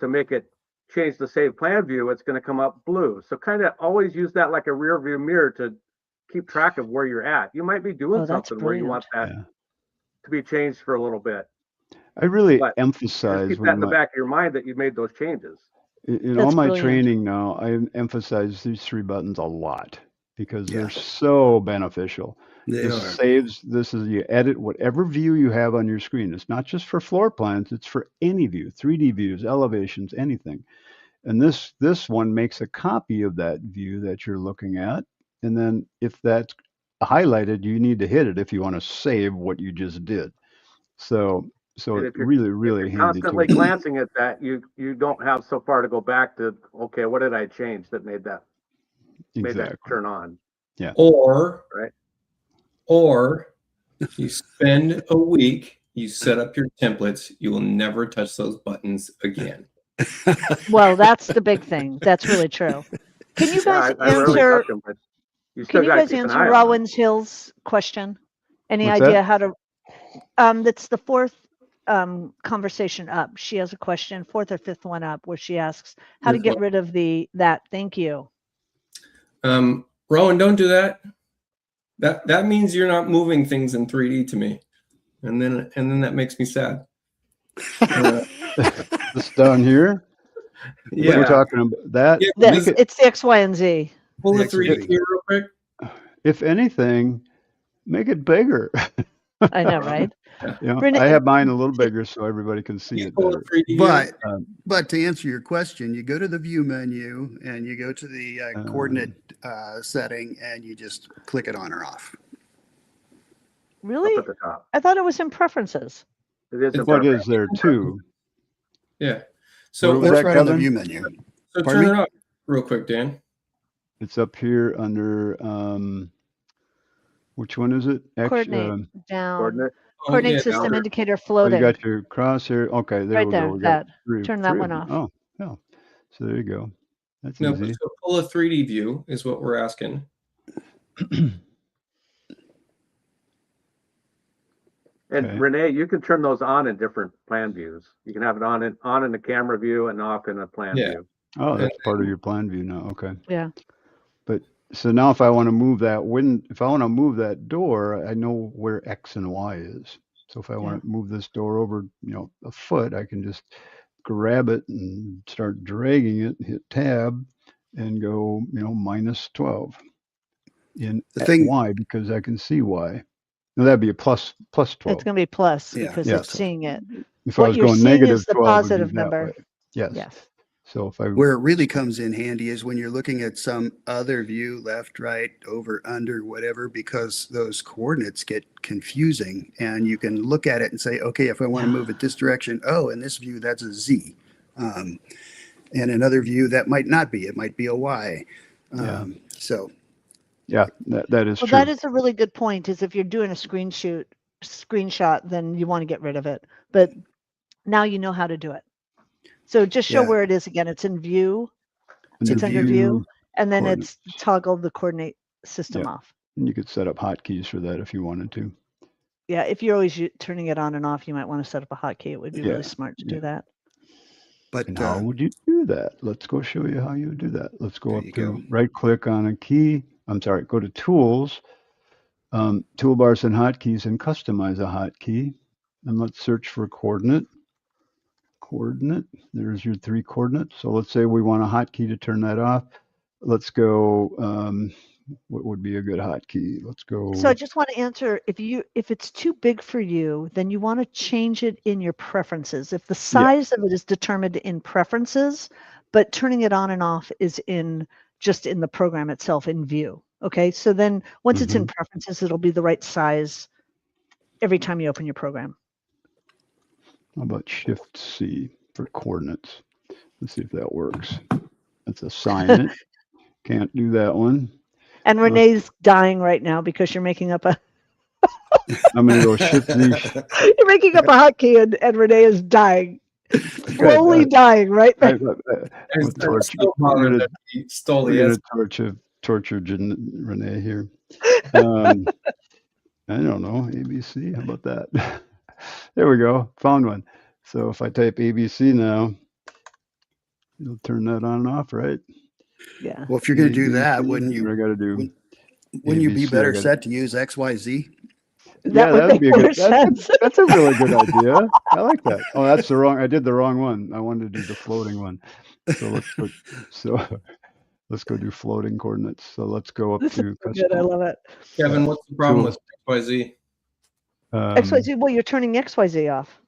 make it change the save plan view, it's going to come up blue. So kind of always use that like a rear view mirror to keep track of where you're at. You might be doing something where you want that to be changed for a little bit. I really But emphasize just keep that in the back of your mind that you've made those changes. in all my training now, I emphasize these three buttons a lot because they're so beneficial. Saves, this is you edit whatever view you have on your screen. It's not just for floor plans, it's for any view, 3D views, elevations, anything. And this one makes a copy of that view that you're looking at. And then if that's highlighted, you need to hit it if you want to save what you just did. So it's really, really handy. Constantly glancing at that, you don't have so far to go back to, okay, what did I change that made that turn on? Yeah. Or you spend a week, you set up your templates, you will never touch those buttons again. Well, that's the big thing. That's really true. Can you guys answer? Can you guys answer Rowan's Hill's question? Any idea how to? That's the fourth conversation up. She has a question, fourth or fifth one up, where she asks how to get rid of that. Thank you. Rowan, don't do that. That means you're not moving things in 3D to me, and then that makes me sad. This down here. Yeah, we're talking about that. Yeah, it's the X, Y, and Z. Pull the 3D view real quick. If anything, make it bigger. I know, right? Rene, I have mine a little bigger so everybody can see it better. But to answer your question, you go to the view menu and you go to the coordinate setting and you just click it on or off. Really? Up at the top. I thought it was in preferences. It is. What is there too? Yeah. So it's right on the view menu. So turn it up real quick, Dan. It's up here under which one is it? Coordinate down. Coordinate system indicator floating. You got your crosshair. Okay, there right we there, go. We that. got Turn that one off. Oh, yeah. So there you go. That's easy. So pull a 3D view is what we're asking. And Rene, you can turn those on in different plan views. You can have it on in the camera view and off in a plan view. Oh, that's part of your plan view now. Okay. Yeah. But so now if I want to move that door, I know where X and Y is. So if I want to move this door over, a foot, I can just grab it and start dragging it, hit tab and go, -12 in Y because I can see Y. No, that'd be a plus 12. It's going to be plus Yeah. because Yes. it's seeing it. If I What was you're going seeing negative is the 12, it'd be positive that number. way. Yes. Yes. So if I Where it really comes in handy is when you're looking at some other view, left, right, over, under, whatever, because those coordinates get confusing and you can look at it and say, okay, if I want to move it this direction, oh, in this view, that's a Z. And another view, that might not be. It might be a Y. So yeah, that is Well, true. that is a really good point, is if you're doing a screenshot, then you want to get rid of it. But now you know how to do it. So just show Yeah. where it is again. It's in view, Under it's under view, and then coordinates. it's toggle the coordinate system Yeah. off. And you could set up hotkeys for that if you wanted to. Yeah, if you're always turning it on and off, you might want to set up a hotkey. It would be Yeah, really smart to do that. but And how would you do that? Let's go show you how you would do that. Let's go There up you to go. right click on a key. I'm sorry, go to tools, toolbars and hotkeys, and customize a hotkey. And let's search for coordinate. There's your 3 coordinates. So let's say we want a hotkey to turn that off. Let's go. What would be a good hotkey? Let's go. So I just want to answer, if it's too big for you, then you want to change it in your preferences. If the size of it is determined in preferences, but turning it on and off is just in the program itself in view. Okay, so then once it's in preferences, it'll be the right size every time you open your program. How about Shift C for coordinates? Let's see if that works. Let's assign it. Can't do that one. And Renee's dying right now because you're making up a I'm going to go Shift Z. you're making up a hotkey, and Renee is dying, slowly dying right there. I'm so bothered that he stole the We're answer. going to torture Renee here. I don't know. ABC. How about that? There we go. Found one. So if I type ABC now, it'll turn that on and off, right? Yeah. Well, if you're going to do ABC, that, wouldn't what I got to do? you be ABC, better I gotta- set to use XYZ? That would make be a more good. sense. That's a really good idea. I like that. Oh, that's the wrong. I did the wrong one. I wanted to do the floating one. So let's go do floating coordinates. So let's go up This is to so good. I love it. Kevin, what's the problem with XYZ? XYZ. Well, you're turning XYZ off.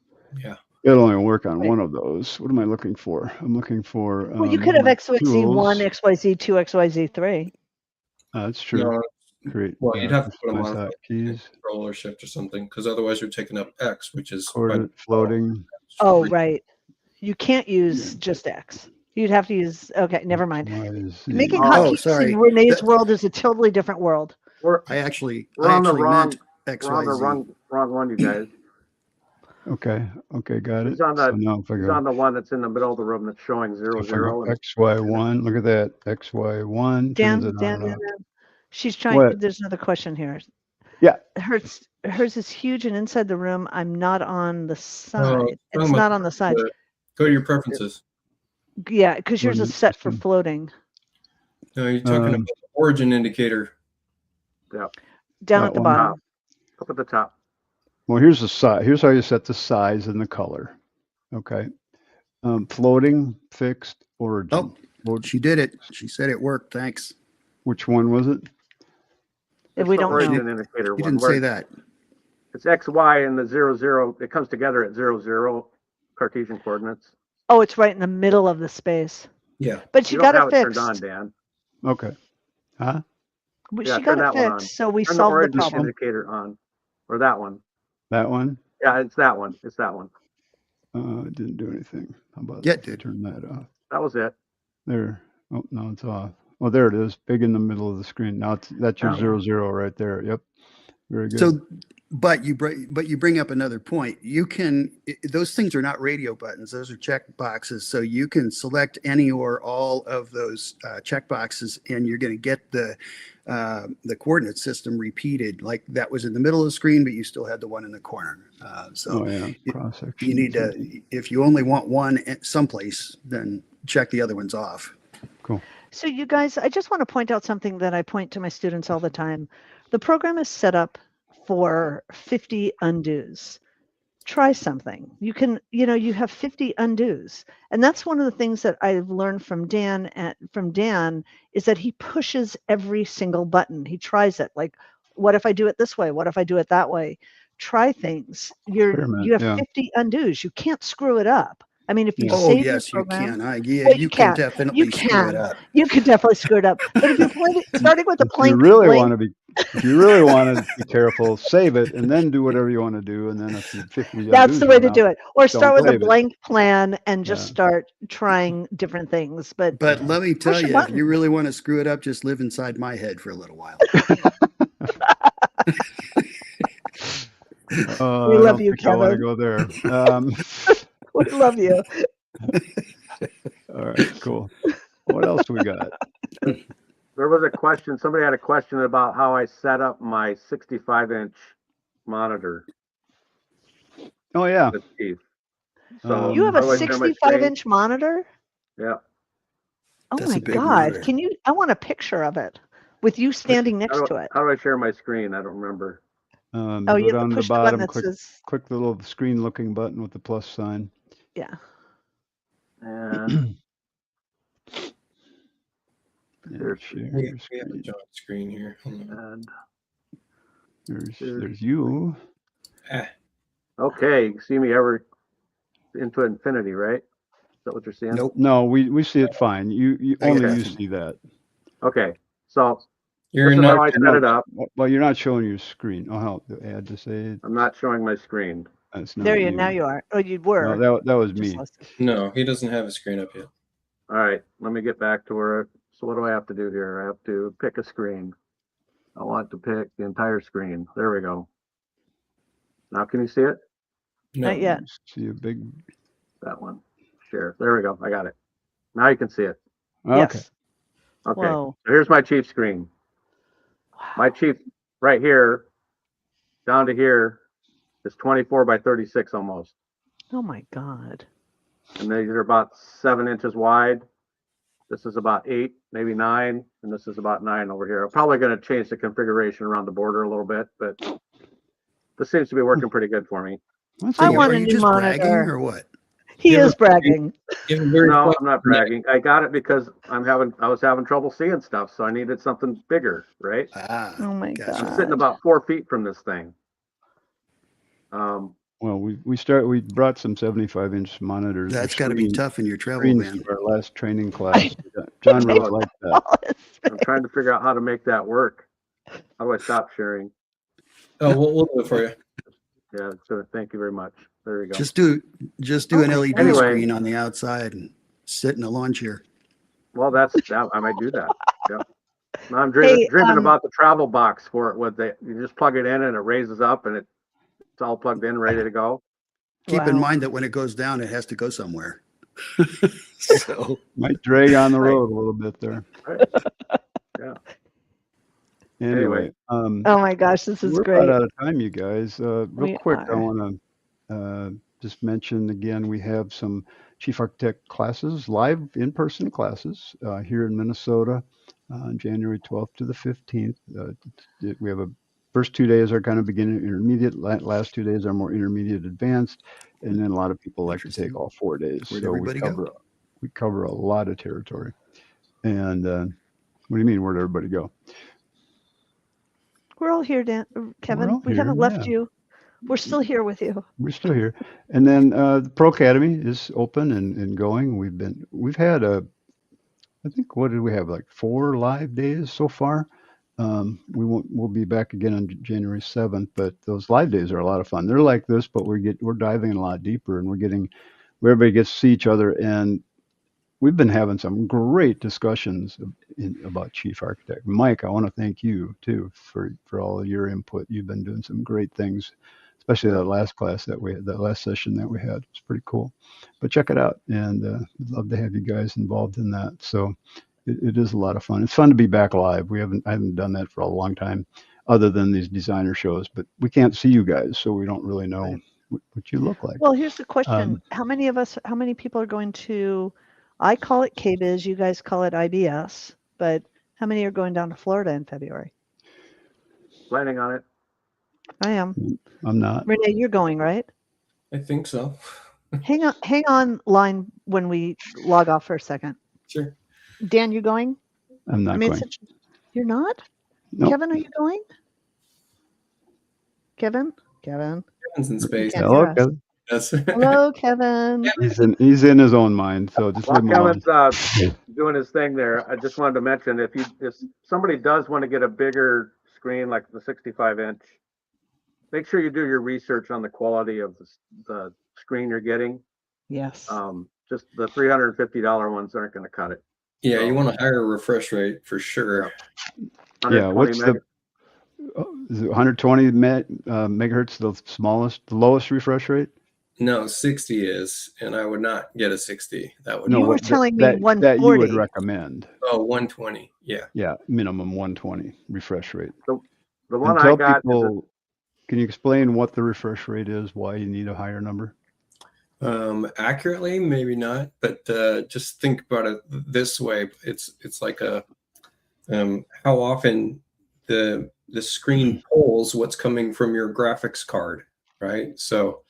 Yeah. It'll only work on Right. one of those. What am I looking for? I'm looking for. Well, you could have XYZ 1, tools. XYZ 2, XYZ 3. That's true. No, Great. well, you'd have to put them customize on hotkeys. Control or Shift or something, because otherwise you're taking up X, which is Coordinate floating. Oh, right. You can't use just X. You'd have to use. Okay, never mind. XYZ. Making Oh, hotkeys sorry. in Renee's That- world is a totally different world. We're I actually on the wrong. meant We're on the XYZ. wrong one, you guys. Okay, got it. He's on So the- now if I He's go, on the one that's in the middle of the room that's showing 0, if I go 0. and- XY1, look at that. XY1 Dan, turns it Dan, on Dan, and off. Dan. She's trying. What? There's another question here. Yeah. Hers is huge and inside the room. I'm not on the side. talking It's about not on the side. Go to your preferences. Yeah, because yours is Coordinate set for system. floating. No, you're talking about the origin indicator. Down That at the one. bottom. Up at the top. Well, here's the size. Here's how you set the size and the color. Okay. Floating, fixed, origin. Oh, Well, she did it. She said it worked. Thanks. which one was it? If It's we the don't origin know. indicator You one. didn't where say that. It's X, Y, and the 0, 0. It comes together at 0, 0 Cartesian coordinates. Oh, it's right in the middle of the space. Yeah. But she You got don't have it it turned fixed. on, Dan. Okay. Huh? Yeah, She turn got it that one on. fixed, so we Turn the solved the origin problem. indicator on. Or that one. That one? Yeah, it's that one. It's that one. It didn't do anything. How about Yeah, it did. turn that off? That was it. There. Oh, no, it's off. Oh, there it is. Big in the middle of the screen. Now that's your Yeah. 0, 0 right there. Yep. Very good. So, but you bring up another point. You can those things are not radio buttons; those are check boxes. So you can select any or all of those check boxes, and you're going to get the coordinate system repeated. Like that was in the middle of the screen, but you still had the one in the corner. So oh, yeah. Cross section. you need to, if you only want one someplace, then check the other ones off. Cool. So you guys, I just want to point out something that I point to my students all the time. The program is set up for 50 undos. Try something. You can, you have 50 undos. And that's one of the things that I've learned from Dan is that he pushes every single button. He tries it. Like what if I do it this way? What if I do it that way? Try things. You have Yeah. 50 undos. You can't screw it up. I mean, if you Yeah. Oh, save your yes, you program, can. Yeah, well, you can You definitely screw it can. up. You can definitely screw it up. But if you're starting with a If you blank, really want to be, if you really want to be careful, save it and then do whatever you want to do. And then if the 50 that's the undos way run to out, do it. Or start don't with a save it. blank plan and just Yeah. start trying different things. But But let me tell push a you, if button. you really want to screw it up, just live inside my head for a little while. We I love don't you, think I want to Kevin. go there. We love you. All right, cool. What else we got? There was a question. Somebody had a question about how I set up my 65-inch monitor Oh yeah. with Steve. So You have how a do I share my screen? 65-inch monitor? Yeah. Oh That's my a big God. monitor. I want a picture of it with you standing next to it. How do I share my screen? I don't remember. Oh, Go you have down to to the push the button bottom, that click says, the little screen looking button with the plus sign. yeah. And Yeah, There's- share We your have a screen. giant screen here. Hold on. and There's you. Ah, okay, you can see me ever into infinity, right? Is that what you're seeing? Nope. No, we see it fine. You I only got you nothing. see that. Okay. So you're this is not. how I set it up. Well, you're not showing your screen. Oh, how the ad to say I'm not showing my screen. that's not There you. now you are. Oh, you were. No, that was Just me. listed. No, he doesn't have a screen up yet. All right, let me get back to where. So what do I have to do here? I have to pick a screen. I want to pick the entire screen. There we go. Now can you see it? No. Not yet. See a big. That one. Share. There we go. I got it. Now you can see it. Okay. Yes. Okay. Whoa. So here's my chief screen. My chief right here, down to here, is 24 by 36 almost. Oh my God. And these are about 7 inches wide. This is about 8, maybe 9, and this is about 9 over here. I'm probably going to change the configuration around the border a little bit, but this seems to be working pretty good for me. That's I okay. want Are a you new just bragging monitor. or what? He You is ever- bragging. You have a very No, flat- I'm not bragging. I got it because I was having trouble seeing stuff, so I needed something bigger, right? Ah, Oh my gotcha. I'm God. sitting about 4 feet from this thing. Well, we brought some 75-inch monitors. That's got to be tough in your travel Screens van. to our last training class. John really liked that. I'm trying to figure out how to make that work. How do I stop sharing? Oh, we'll do it for you. Yeah, so thank you very much. There we go. Just do an LED Anyway. screen on the outside and sit in a lawn chair. Well, I might do that. Yeah. Now I'm dreaming about the travel box for it. You just plug it in and it raises up and it's all plugged in, ready to go. Keep in Wow. mind that when it goes down, it has to go somewhere. So Might drag on the road a little bit there. Right. Yeah. Anyway, Oh my gosh, this is we're great. about out of time, you guys. Real We quick, I are. want to just mention again, we have some chief architect classes, live in-person classes here in Minnesota on January 12th to the 15th. We have first 2 days are kind of beginner intermediate. Last 2 days are more intermediate advanced. And then a lot of people like to take all 4 days. Where'd So everybody go? we cover a lot of territory. And what do you mean, where'd everybody go? We're all here, Kevin. all We here, haven't left yeah. you. We're still here with you. We're still here. And then the Pro Academy is open and going. We've had I think, what did we have, like 4 live days so far? We'll be back again on January 7th, but those live days are a lot of fun. They're like this, but we're diving a lot deeper, and where everybody gets to see each other. And we've been having some great discussions about chief architect. Mike, I want to thank you too for all of your input. You've been doing some great things, especially that last class that last session that we had. It's pretty cool. But check it out, and I'd love to have you guys involved in that. So it is a lot of fun. It's fun to be back live. I haven't done that for a long time, other than these designer shows. But we can't see you guys, so we don't really know what you look like. Well, here's the question. How many people are going to, I call it KBIS, you guys call it IBS, but how many are going down to Florida in February? Planning on it. I am. I'm not. Rene, you're going, right? I think so. Hang on line when we log off for a second. Sure. Dan, you going? I'm not going. You're not? Nope. Kevin, are you going? Kevin? Kevin. Kevin's in space. Can't Hello, hear us. Kevin. That's Hello, Kevin. He's in his own mind, so just While leave him alone. Kevin's doing his thing there, I just wanted to mention if somebody does want to get a bigger screen like the 65-inch, make sure you do your research on the quality of the screen you're getting. Yes. Just the $350 ones aren't going to cut it. yeah, you want a higher refresh rate for sure. Yeah, 120 what's meg- is it 120 megahertz the smallest, the lowest refresh rate? No, 60 is, and I would not get a 60. That would You be were what- telling me that you 140. would recommend. 120. Yeah. Yeah, minimum 120 refresh rate. the And one I tell got is people, can you explain what the refresh rate is? Why you need a higher number? Accurately, maybe not, but just think about it this way. It's like a how often the screen pulls what's coming from your graphics card, right? So,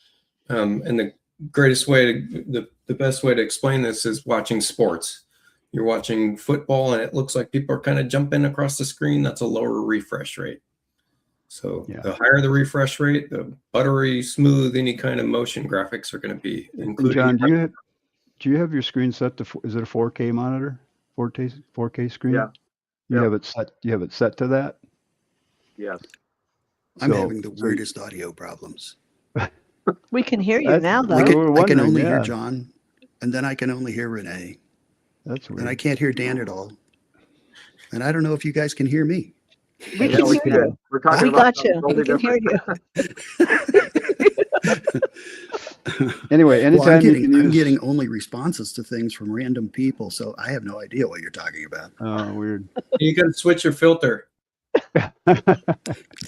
and the greatest way to the best way to explain this is watching sports. You're watching football, and it looks like people are kind of jumping across the screen. That's a lower refresh rate. So Yeah. the higher the refresh rate, the buttery smooth any kind of motion graphics are going to be. Including John, do you have your screen set to? Is it a 4K monitor? 4K screen? Yeah. You Yeah. have it set. You have it set to that. yes. I'm So- having the weirdest audio problems. We can hear you That's- now, I though. we can, were I can wondering, only hear yeah. John, and then I can only hear Renee, That's weird. and I can't hear Dan at all. And I don't know if you guys can hear me. We Yeah, can we hear can. you. We're talking We about got you. something We can totally hear you. Anyway, Well, anytime you can I'm use. getting only responses to things from random people, so I have no idea what you're talking about. Oh, weird. You got to switch your filter. The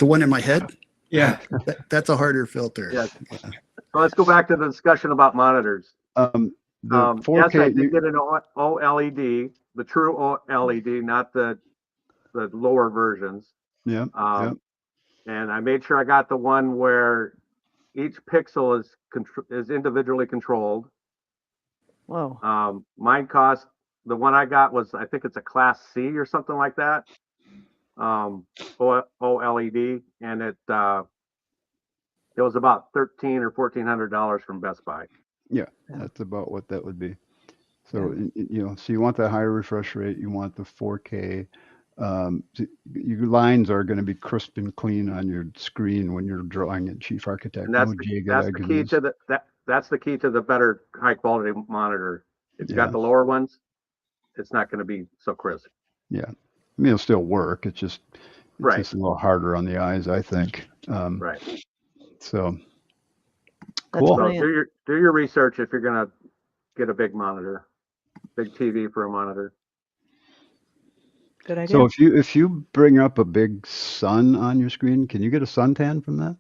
one in my head, Yeah. that's a harder filter. Yes. So let's go back to the discussion about monitors. The Yes, 4K. I did get an OLED, the true OLED, not the lower versions. Yeah. And I made sure I got the one where each pixel is individually controlled. Whoa. Mine cost, the one I got was, I think it's a class C or something like that. OLED, and it was about $1,300 or $1,400 from Best Buy. Yeah, that's about what that would be. So so you want that higher refresh rate. You want the 4K. Your lines are going to be crisp and clean on your screen when you're drawing it. Chief Architect, And that's no jagged the key edges. to that's the key to the better high quality monitor. It's Yeah. got the lower ones. It's not going to be so crisp. Yeah, I mean it'll still work. It's just Right. just a little harder on the eyes, I think. Right. So That's cool. So brilliant. do your research if you're going to get a big monitor, big TV for a monitor. Good idea. So if you bring up a big sun on your screen, can you get a suntan from that?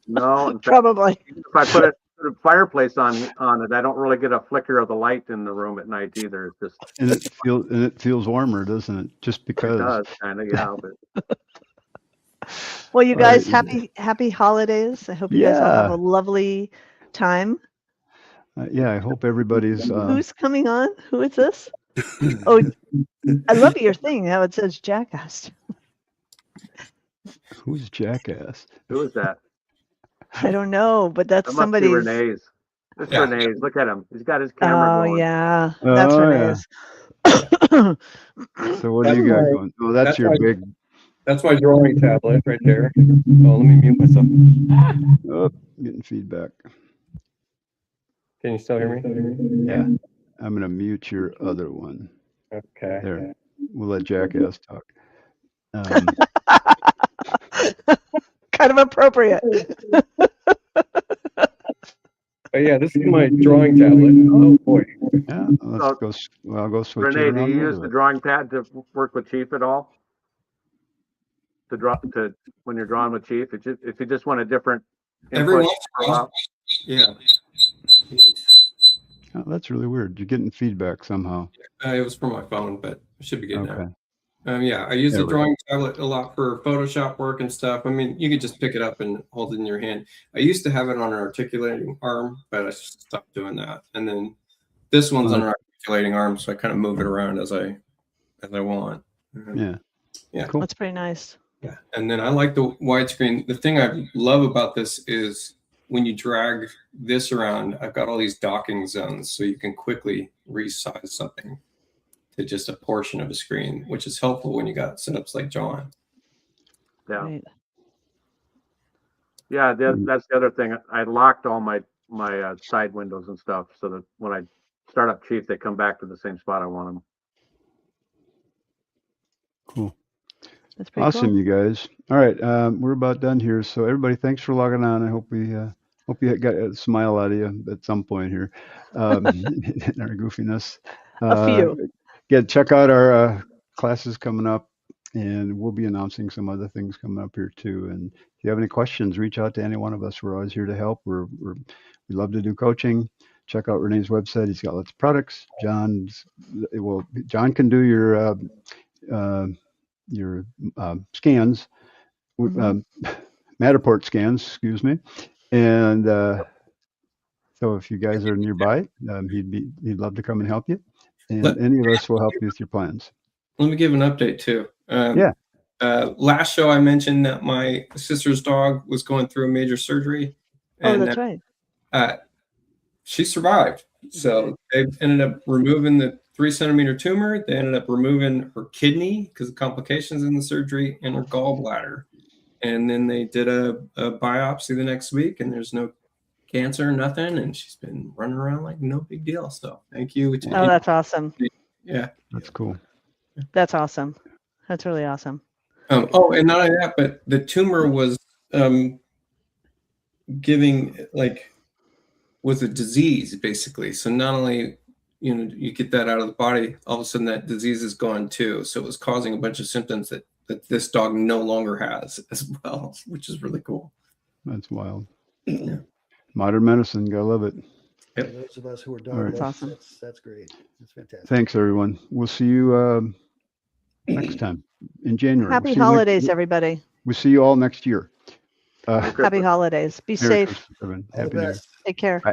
No, in fact, Probably. if I put a fireplace on it, I don't really get a flicker of the light in the room at night either. It's just And it feels warmer, doesn't it? Just it because. does kind of, yeah. But Well, you All guys, right. happy holidays. I hope you guys all have a lovely time. Yeah, I hope everybody's. Who's coming on? Who is this? Oh, I love your thing. How it says Jackass. Who's Jackass? who is that? I don't know, but that's That must be somebody's. Renee's. It's Yeah. Renee's. Look at him. He's got his camera Oh going. yeah, that's Oh, Renee's. So what do you got going? Oh, that's your big. That's my drawing tablet right there. Oh, let me mute myself. Oh, getting feedback. Can you still hear me? Yeah, I'm gonna mute your other one. Okay. There, we'll let Jackass talk. Kind of appropriate. But yeah, this is my drawing tablet. Oh boy. Yeah, let's go. Well, I'll go switch it Renee, do around. you a use little the bit. drawing pad to work with Chief at all? To when you're drawing with Chief, if you just want a different Every input, once in a while. Yeah. Oh, that's really weird. You're getting feedback somehow. It was from my phone, but it should be good Okay. now. Yeah, I use There the we go. drawing tablet a lot for Photoshop work and stuff. I mean, you could just pick it up and hold it in your hand. I used to have it on an articulating arm, but I stopped doing that. And then this one's on an articulating arm, so I kind of move it around as I want. Yeah. Yeah. Cool. That's pretty nice. Yeah, and then I like the widescreen. The thing I love about this is when you drag this around, I've got all these docking zones, so you can quickly resize something to just a portion of a screen, which is helpful when you got setups like John. Yeah. Right. Yeah, that's the other thing. I locked all my side windows and stuff so that when I start up Chief, they come back to the same spot I want them. Cool. That's pretty Awesome, cool. you guys. All right, we're about done here. So everybody, thanks for logging on. I hope you got a smile out of you at some point here in our goofiness. A few. Check out our classes coming up, and we'll be announcing some other things coming up here too. And if you have any questions, reach out to any one of us. We're always here to help. We love to do coaching. Check out Rene's website. He's got lots of products. John can do your scans, Matterport scans, excuse me. And so if you guys are nearby, he'd love to come and help you. And any of us will help you with your plans. Let me give an update too. Yeah. Last show I mentioned that my sister's dog was going through a major surgery. And that's right. She survived. So they ended up removing the 3-centimeter tumor. They ended up removing her kidney because of complications in the surgery and her gallbladder. And then they did a biopsy the next week, and there's no cancer, nothing. And she's been running around like no big deal. So thank you. Oh, that's awesome. Yeah. That's cool. That's awesome. That's really awesome. And not only that, but the tumor was was a disease basically. So not only you get that out of the body, all of a sudden that disease is gone too. So it was causing a bunch of symptoms that this dog no longer has as well, which is really cool. That's wild. Yeah. Modern medicine, gotta love it. For those of us who are dog Right. lovers, That's awesome. That's great. That's fantastic. Thanks, everyone. We'll see you next time in January. Happy holidays, everybody. We'll see you all next year. Happy holidays. Be Merry safe. Christmas, everyone. All the Happy New Year. best. Take care. Bye.